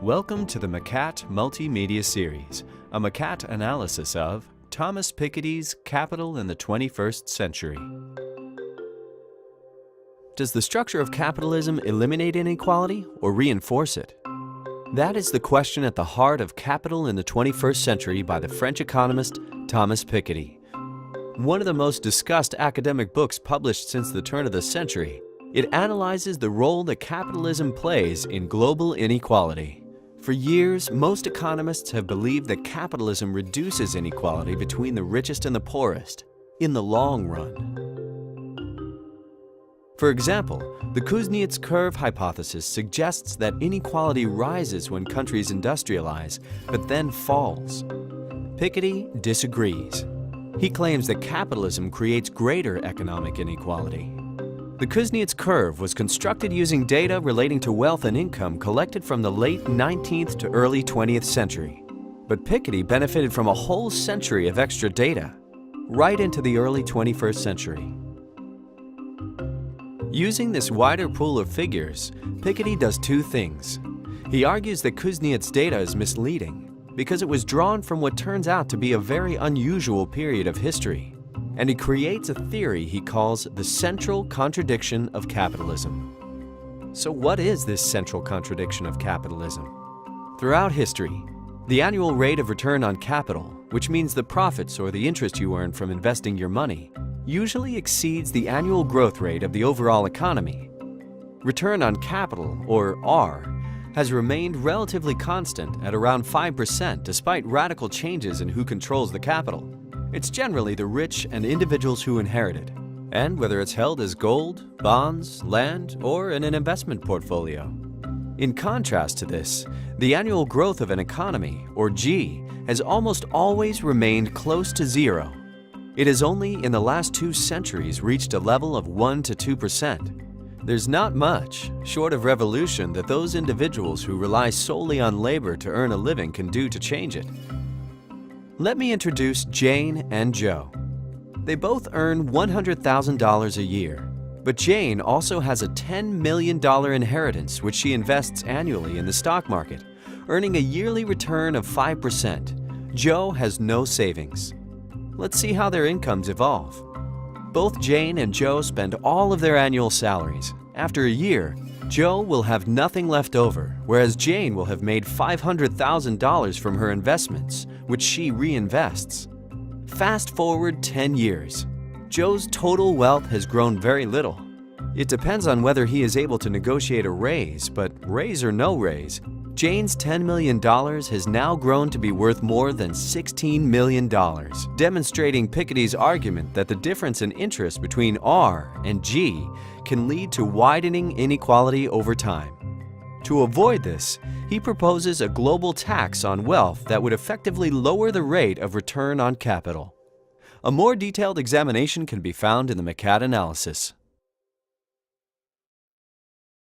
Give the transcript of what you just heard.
Welcome to the McCat Multimedia Series, a McCat analysis of Thomas Piketty's Capital in the 21st Century. Does the structure of capitalism eliminate inequality or reinforce it? That is the question at the heart of Capital in the 21st Century by the French economist Thomas Piketty. One of the most discussed academic books published since the turn of the century, it analyzes the role that capitalism plays in global inequality. For years, most economists have believed that capitalism reduces inequality between the richest and the poorest, in the long run. For example, the Kuznets curve hypothesis suggests that inequality rises when countries industrialize, but then falls. Piketty disagrees. He claims that capitalism creates greater economic inequality. The Kuznets curve was constructed using data relating to wealth and income collected from the late 19th to early 20th century. But Piketty benefited from a whole century of extra data, right into the early 21st century. Using this wider pool of figures, Piketty does two things. He argues that Kuznets' data is misleading because it was drawn from what turns out to be a very unusual period of history. And he creates a theory he calls the central contradiction of capitalism. So what is this central contradiction of capitalism? Throughout history, the annual rate of return on capital, which means the profits or the interest you earn from investing your money, usually exceeds the annual growth rate of the overall economy. Return on capital, or R, has remained relatively constant at around 5% despite radical changes in who controls the capital. It's generally the rich and individuals who inherit it, and whether it's held as gold, bonds, land, or in an investment portfolio. In contrast to this, the annual growth of an economy, or G, has almost always remained close to zero. It has only in the last 2 centuries reached a level of 1 to 2%. There's not much, short of revolution, that those individuals who rely solely on labor to earn a living can do to change it. Let me introduce Jane and Joe. They both earn $100,000 a year, but Jane also has a $10 million inheritance which she invests annually in the stock market, earning a yearly return of 5%. Joe has no savings. Let's see how their incomes evolve. Both Jane and Joe spend all of their annual salaries. After a year, Joe will have nothing left over, whereas Jane will have made $500,000 from her investments, which she reinvests. Fast forward 10 years. Joe's total wealth has grown very little. It depends on whether he is able to negotiate a raise, but raise or no raise, Jane's $10 million has now grown to be worth more than $16 million, demonstrating Piketty's argument that the difference in interest between R and G can lead to widening inequality over time. To avoid this, he proposes a global tax on wealth that would effectively lower the rate of return on capital. A more detailed examination can be found in the McCat analysis.